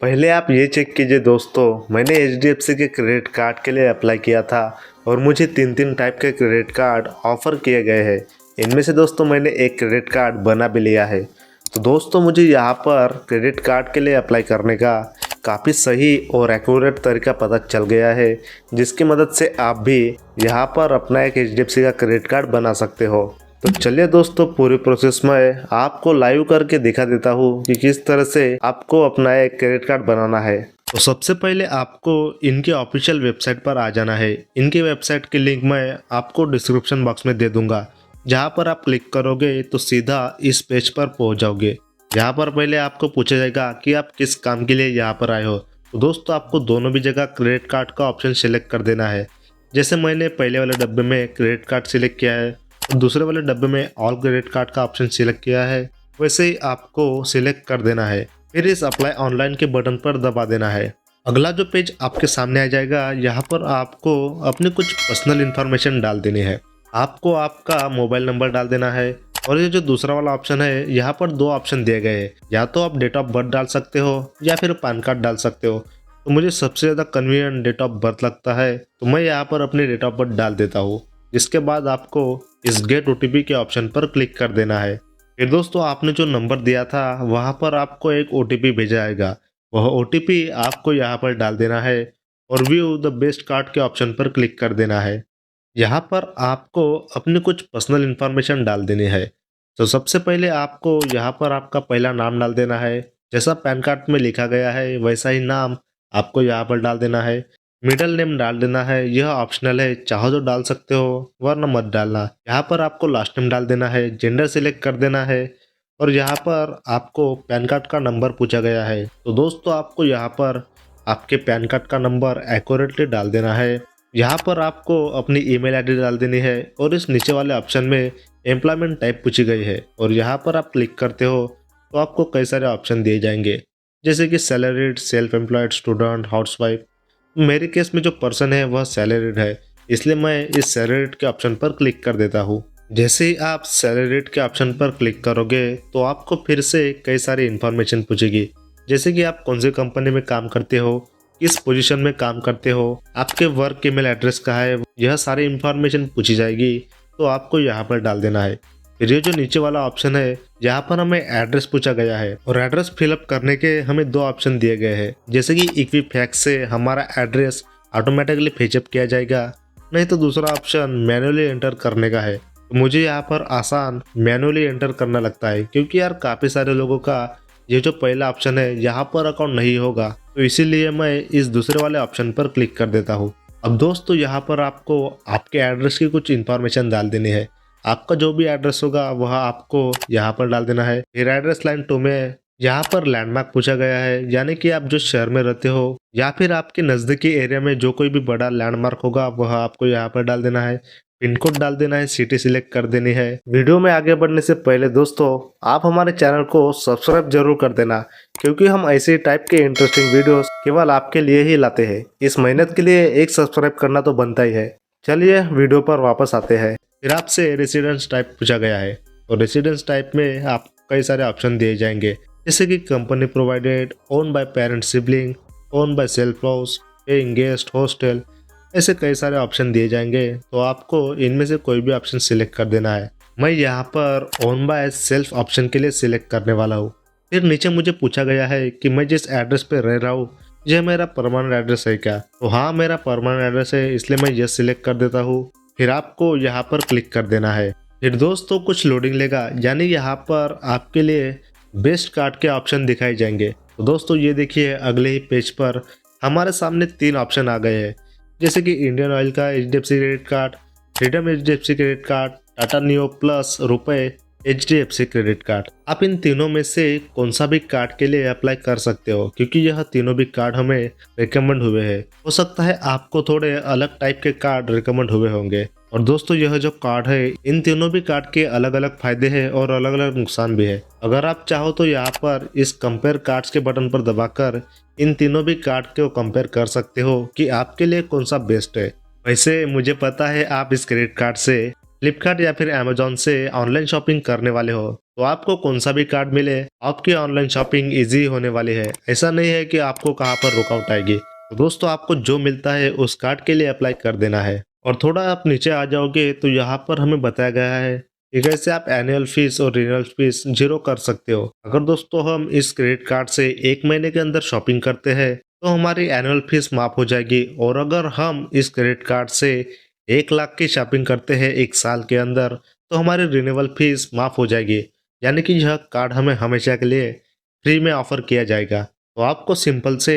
पहले आप ये चेक कीजिए दोस्तों, मैंने एचडीएफसी के क्रेडिट कार्ड के लिए अप्लाई किया था और मुझे तीन तीन टाइप के क्रेडिट कार्ड ऑफर किए गए हैं। इनमें से दोस्तों मैंने एक क्रेडिट कार्ड बना भी लिया है। तो दोस्तों मुझे यहाँ पर क्रेडिट कार्ड के लिए अप्लाई करने का काफ़ी सही और एक्यूरेट तरीका पता चल गया है, जिसकी मदद से आप भी यहाँ पर अपना एक एचडीएफसी का क्रेडिट कार्ड बना सकते हो। तो चलिए दोस्तों, पूरी प्रोसेस में आपको लाइव करके दिखा देता हूँ कि किस तरह से आपको अपना एक क्रेडिट कार्ड बनाना है। तो सबसे पहले आपको इनके ऑफिशियल वेबसाइट पर आ जाना है। इनकी वेबसाइट की लिंक मैं आपको डिस्क्रिप्शन बॉक्स में दे दूंगा। जहाँ पर आप क्लिक करोगे तो सीधा इस पेज पर पहुँच जाओगे। यहाँ पर पहले आपको पूछा जाएगा कि आप किस काम के लिए यहाँ पर आए हो। तो दोस्तों आपको दोनों भी जगह क्रेडिट कार्ड का ऑप्शन सिलेक्ट कर देना है। जैसे मैंने पहले वाले डब्बे में क्रेडिट कार्ड सिलेक्ट किया है और दूसरे वाले डब्बे में ऑल क्रेडिट कार्ड का ऑप्शन सिलेक्ट किया है, वैसे ही आपको सिलेक्ट कर देना है। फिर इस अप्लाई ऑनलाइन के बटन पर दबा देना है। अगला जो पेज आपके सामने आ जाएगा, यहाँ पर आपको अपनी कुछ पर्सनल इन्फॉर्मेशन डाल देनी है। आपको आपका मोबाइल नंबर डाल देना है और ये जो दूसरा वाला ऑप्शन है, यहाँ पर दो ऑप्शन दिए गए हैं। या तो आप डेट ऑफ बर्थ डाल सकते हो या फिर पैन कार्ड डाल सकते हो। तो मुझे सबसे ज़्यादा कन्वीनियंट डेट ऑफ बर्थ लगता है, तो मैं यहाँ पर अपनी डेट ऑफ बर्थ डाल देता हूँ। जिसके बाद आपको इस गेट ओटीपी के ऑप्शन पर क्लिक कर देना है। फिर दोस्तों आपने जो नंबर दिया था वहाँ पर आपको एक ओटीपी भेजा जाएगा। वह ओटीपी आपको यहाँ पर डाल देना है और व्यू द बेस्ट कार्ड के ऑप्शन पर क्लिक कर देना है। यहाँ पर आपको अपनी कुछ पर्सनल इन्फॉर्मेशन डाल देनी है। तो सबसे पहले आपको यहाँ पर आपका पहला नाम डाल देना है। जैसा पैन कार्ड में लिखा गया है वैसा ही नाम आपको यहाँ पर डाल देना है। मिडल नेम डाल देना है, यह ऑप्शनल है, चाहो तो डाल सकते हो वरना मत डालना। यहाँ पर आपको लास्ट नेम डाल देना है, जेंडर सिलेक्ट कर देना है और यहाँ पर आपको पैन कार्ड का नंबर पूछा गया है। तो दोस्तों आपको यहाँ पर आपके पैन कार्ड का नंबर एक्यूरेटली डाल देना है। यहाँ पर आपको अपनी ईमेल आईडी डाल देनी है और इस नीचे वाले ऑप्शन में एम्प्लॉयमेंट टाइप पूछी गई है और यहाँ पर आप क्लिक करते हो तो आपको कई सारे ऑप्शन दिए जाएंगे, जैसे कि salaried, self employed, student, housewife. मेरे केस में जो पर्सन है वह सैलरीड है, इसलिए मैं इस सैलरीड के ऑप्शन पर क्लिक कर देता हूँ। जैसे ही आप सैलरीड के ऑप्शन पर क्लिक करोगे तो आपको फिर से कई सारी इन्फॉर्मेशन पूछेगी, जैसे कि आप कौन सी कंपनी में काम करते हो, किस पोजीशन में काम करते हो, आपके वर्क ईमेल एड्रेस कहाँ है, यह सारी इन्फॉर्मेशन पूछी जाएगी। तो आपको यहाँ पर डाल देना है। फिर ये जो नीचे वाला ऑप्शन है, यहाँ पर हमें एड्रेस पूछा गया है और एड्रेस फिलअप करने के हमें दो ऑप्शन दिए गए हैं, जैसे कि इक्विफैक्स से हमारा एड्रेस ऑटोमेटिकली फेचअप किया जाएगा, नहीं तो दूसरा ऑप्शन मैनुअली एंटर करने का है। तो मुझे यहाँ पर आसान मैनुअली एंटर करना लगता है, क्योंकि यार काफ़ी सारे लोगों का ये जो पहला ऑप्शन है यहाँ पर अकाउंट नहीं होगा, तो इसीलिए मैं इस दूसरे वाले ऑप्शन पर क्लिक कर देता हूँ। अब दोस्तों यहाँ पर आपको आपके एड्रेस की कुछ इन्फॉर्मेशन डाल देनी है। आपका जो भी एड्रेस होगा वह आपको यहाँ पर डाल देना है। फिर एड्रेस लाइन 2 में यहाँ पर लैंडमार्क पूछा गया है, यानी कि आप जो शहर में रहते हो या फिर आपके नज़दीकी एरिया में जो कोई भी बड़ा लैंडमार्क होगा वह आपको यहाँ पर डाल देना है। पिन कोड डाल देना है, सिटी सिलेक्ट कर देनी है। वीडियो में आगे बढ़ने से पहले दोस्तों आप हमारे चैनल को सब्सक्राइब जरूर कर देना, क्योंकि हम ऐसे टाइप के इंटरेस्टिंग वीडियोस केवल आपके लिए ही लाते हैं। इस मेहनत के लिए एक सब्सक्राइब करना तो बनता ही है। चलिए वीडियो पर वापस आते हैं। फिर आपसे रेसिडेंस टाइप पूछा गया है और रेसिडेंस टाइप में आप कई सारे ऑप्शन दिए जाएंगे, जैसे कि company provided, own by parent sibling, own by self house, paying guest, hostel, ऐसे कई सारे ऑप्शन दिए जाएंगे। तो आपको इनमें से कोई भी ऑप्शन सिलेक्ट कर देना है। मैं यहाँ पर ओन बाय सेल्फ ऑप्शन के लिए सिलेक्ट करने वाला हूँ। फिर नीचे मुझे पूछा गया है कि मैं जिस एड्रेस पे रह रहा हूँ यह मेरा परमानेंट एड्रेस है क्या। तो हाँ, मेरा परमानेंट एड्रेस है, इसलिए मैं यस सिलेक्ट कर देता हूँ। फिर आपको यहाँ पर क्लिक कर देना है। फिर दोस्तों कुछ लोडिंग लेगा, यानी यहाँ पर आपके लिए बेस्ट कार्ड के ऑप्शन दिखाए जाएंगे। तो दोस्तों ये देखिए, अगले ही पेज पर हमारे सामने 3 ऑप्शन आ गए हैं, जैसे कि इंडियन ऑयल का HDFC credit card, freedom HDFC credit card, Tata neo plus रुपए एचडीएफसी क्रेडिट कार्ड। आप इन तीनों में से कौन सा भी कार्ड के लिए अप्लाई कर सकते हो, क्योंकि यह तीनों भी कार्ड हमें रिकमेंड हुए हैं। हो सकता है आपको थोड़े अलग टाइप के कार्ड रिकमेंड हुए होंगे। और दोस्तों यह जो कार्ड है, इन तीनों भी कार्ड के अलग अलग फायदे हैं और अलग अलग नुकसान भी है। अगर आप चाहो तो यहाँ पर इस कंपेयर कार्ड्स के बटन पर दबाकर इन तीनों भी कार्ड को कंपेयर कर सकते हो कि आपके लिए कौन सा बेस्ट है। वैसे मुझे पता है आप इस क्रेडिट कार्ड से फ्लिपकार्ट या फिर अमेजोन से ऑनलाइन शॉपिंग करने वाले हो, तो आपको कौन सा भी कार्ड मिले आपकी ऑनलाइन शॉपिंग इजी होने वाली है। ऐसा नहीं है कि आपको कहाँ पर रुकावट आएगी। तो दोस्तों आपको जो मिलता है उस कार्ड के लिए अप्लाई कर देना है। और थोड़ा आप नीचे आ जाओगे तो यहाँ पर हमें बताया गया है कि कैसे आप एनुअल फीस और रिन्यूअल फीस जीरो कर सकते हो। अगर दोस्तों हम इस क्रेडिट कार्ड से 1 महीने के अंदर शॉपिंग करते हैं तो हमारी एनुअल फीस माफ हो जाएगी। और अगर हम इस क्रेडिट कार्ड से 1 लाख की शॉपिंग करते हैं 1 साल के अंदर तो हमारी रिन्यूअल फीस माफ हो जाएगी। यानी कि यह कार्ड हमें हमेशा के लिए फ्री में ऑफर किया जाएगा। तो आपको सिंपल से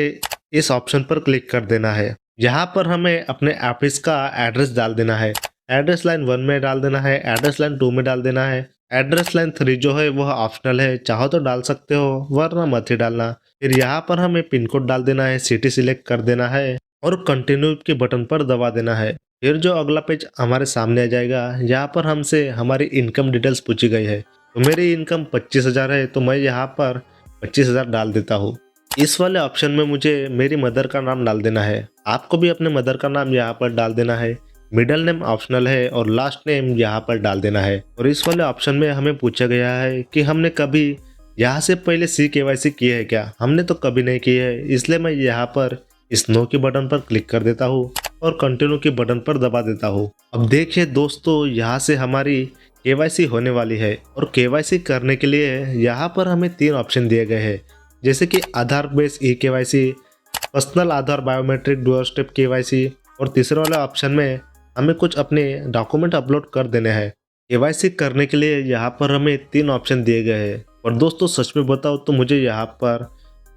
इस ऑप्शन पर क्लिक कर देना है। यहाँ पर हमें अपने ऑफिस का एड्रेस डाल देना है। एड्रेस लाइन 1 में डाल देना है, एड्रेस लाइन 2 में डाल देना है। एड्रेस लाइन 3 जो है वह ऑप्शनल है, चाहो तो डाल सकते हो वरना मत ही डालना। फिर यहाँ पर हमें पिन कोड डाल देना है, सिटी सिलेक्ट कर देना है और कंटिन्यू के बटन पर दबा देना है। फिर जो अगला पेज हमारे सामने आ जाएगा, यहाँ पर हमसे हमारी इनकम डिटेल्स पूछी गई है। तो मेरी इनकम 25,000 है तो मैं यहाँ पर 25,000 डाल देता हूँ। इस वाले ऑप्शन में मुझे मेरी मदर का नाम डाल देना है। आपको भी अपने मदर का नाम यहाँ पर डाल देना है। मिडिल नेम ऑप्शनल है और लास्ट नेम यहाँ पर डाल देना है। और इस वाले ऑप्शन में हमें पूछा गया है कि हमने कभी यहाँ से पहले CKYC की है क्या। हमने तो कभी नहीं की है, इसलिए मैं यहाँ पर इस नो के बटन पर क्लिक कर देता हूँ और कंटिन्यू के बटन पर दबा देता हूँ। अब देखिए दोस्तों यहाँ से हमारी KYC होने वाली है। और KYC करने के लिए यहाँ पर हमें 3 ऑप्शन दिए गए हैं, जैसे कि आधार बेस eKYC, पर्सनल आधार बायोमेट्रिक डुअल स्टेप KYC और तीसरे वाले ऑप्शन में हमें कुछ अपने डॉक्यूमेंट अपलोड कर देने हैं। KYC करने के लिए यहाँ पर हमें 3 ऑप्शन दिए गए हैं। और दोस्तों सच में बताओ तो मुझे यहाँ पर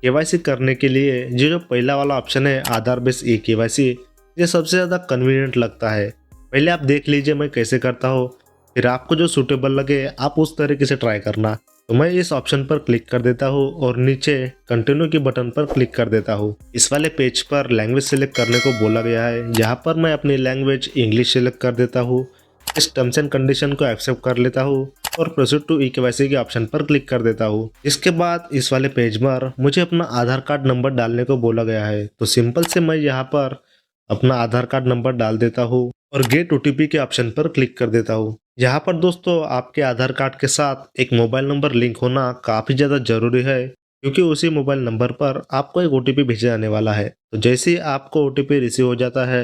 KYC करने के लिए जो पहला वाला ऑप्शन है आधार बेस eKYC, ये सबसे ज़्यादा कन्वीनियंट लगता है। पहले आप देख लीजिए मैं कैसे करता हूँ, फिर आपको जो सूटेबल लगे आप उस तरीके से ट्राई करना। तो मैं इस ऑप्शन पर क्लिक कर देता हूँ और नीचे कंटिन्यू के बटन पर क्लिक कर देता हूँ। इस वाले पेज पर लैंग्वेज सिलेक्ट करने को बोला गया है। यहाँ पर मैं अपनी लैंग्वेज इंग्लिश सिलेक्ट कर देता हूँ। इस टर्म्स एंड कंडीशन को एक्सेप्ट कर लेता हूँ और प्रोसीड टू eKYC के ऑप्शन पर क्लिक कर देता हूँ। इसके बाद इस वाले पेज पर मुझे अपना आधार कार्ड नंबर डालने को बोला गया है। तो सिंपल से मैं यहाँ पर अपना आधार कार्ड नंबर डाल देता हूँ और गेट OTP के ऑप्शन पर क्लिक कर देता हूँ। यहाँ पर दोस्तों आपके आधार कार्ड के साथ एक मोबाइल नंबर लिंक होना काफ़ी ज़्यादा जरूरी है, क्योंकि उसी मोबाइल नंबर पर आपको एक OTP भेजा जाने वाला है। तो जैसे ही आपको OTP रिसीव हो जाता है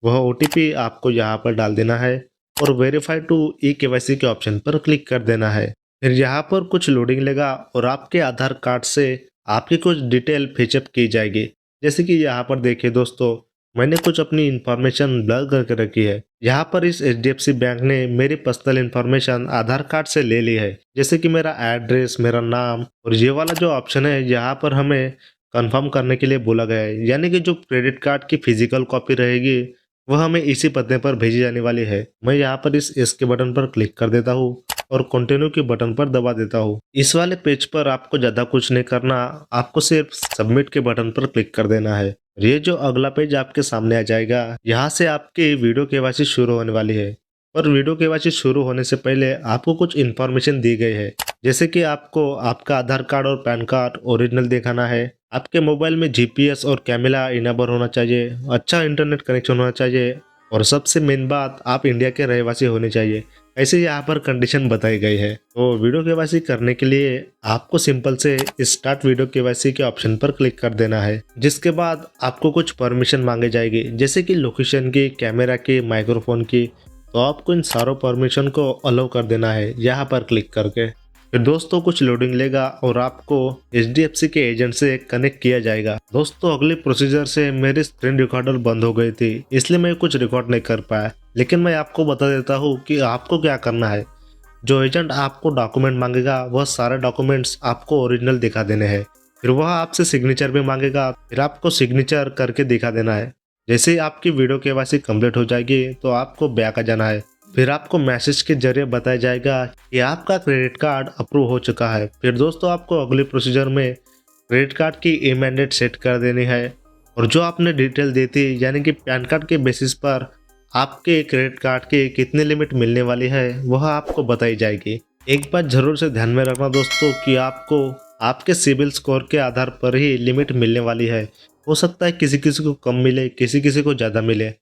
वह OTP आपको यहाँ पर डाल देना है और वेरीफाई टू eKYC के ऑप्शन पर क्लिक कर देना है। फिर यहाँ पर कुछ लोडिंग लेगा और आपके आधार कार्ड से आपकी कुछ डिटेल फेचअप की जाएगी। जैसे कि यहाँ पर देखिए दोस्तों, मैंने कुछ अपनी इंफॉर्मेशन ब्लर करके रखी है। यहाँ पर इस HDFC बैंक ने मेरी पर्सनल इंफॉर्मेशन आधार कार्ड से ले ली है, जैसे कि मेरा एड्रेस, मेरा नाम। और ये वाला जो ऑप्शन है यहाँ पर हमें कंफर्म करने के लिए बोला गया है, यानी कि जो क्रेडिट कार्ड की फिजिकल कॉपी रहेगी वह हमें इसी पते पर भेजी जाने वाली है। मैं यहाँ पर इस एस के बटन पर क्लिक कर देता हूँ और कंटिन्यू के बटन पर दबा देता हूँ। इस वाले पेज पर आपको ज्यादा कुछ नहीं करना, आपको सिर्फ सबमिट के बटन पर क्लिक कर देना है। ये जो अगला पेज आपके सामने आ जाएगा, यहाँ से आपकी वीडियो KYC शुरू होने वाली है। पर वीडियो KYC शुरू होने से पहले आपको कुछ इन्फॉर्मेशन दी गई है, जैसे कि आपको आपका आधार कार्ड और पैन कार्ड ओरिजिनल दिखाना है, आपके मोबाइल में GPS और कैमरा इनेबल होना चाहिए, अच्छा इंटरनेट कनेक्शन होना चाहिए और सबसे मेन बात आप इंडिया के रहवासी होने चाहिए। ऐसे यहाँ पर कंडीशन बताई गई है। तो वीडियो KYC करने के लिए आपको सिंपल से स्टार्ट वीडियो KYC के ऑप्शन पर क्लिक कर देना है, जिसके बाद आपको कुछ परमिशन मांगे जाएगी, जैसे कि लोकेशन की, कैमरा की, माइक्रोफोन की। तो आपको इन सारों परमिशन को अलाउ कर देना है यहाँ पर क्लिक करके। फिर दोस्तों कुछ लोडिंग लेगा और आपको HDFC के एजेंट से कनेक्ट किया जाएगा। दोस्तों अगले प्रोसीजर से मेरी स्क्रीन रिकॉर्डर बंद हो गई थी, इसलिए मैं कुछ रिकॉर्ड नहीं कर पाया, लेकिन मैं आपको बता देता हूँ कि आपको क्या करना है। जो एजेंट आपको डॉक्यूमेंट मांगेगा वह सारे डॉक्यूमेंट्स आपको ओरिजिनल दिखा देने हैं। फिर वह आपसे सिग्नेचर भी मांगेगा, फिर आपको सिग्नेचर करके दिखा देना है। जैसे ही आपकी वीडियो KYC कंप्लीट हो जाएगी तो आपको बैक आ जाना है। फिर आपको मैसेज के जरिए बताया जाएगा कि आपका क्रेडिट कार्ड अप्रूव हो चुका है। फिर दोस्तों आपको अगले प्रोसीजर में क्रेडिट कार्ड की ई-मैंडेट सेट कर देनी है और जो आपने डिटेल दी थी, यानी कि पैन कार्ड के बेसिस पर आपके क्रेडिट कार्ड की कितनी लिमिट मिलने वाली है वह आपको बताई जाएगी। एक बात जरूर से ध्यान में रखना दोस्तों कि आपको आपके सिबिल स्कोर के आधार पर ही लिमिट मिलने वाली है। हो सकता है किसी किसी को कम मिले, किसी किसी को ज़्यादा मिले।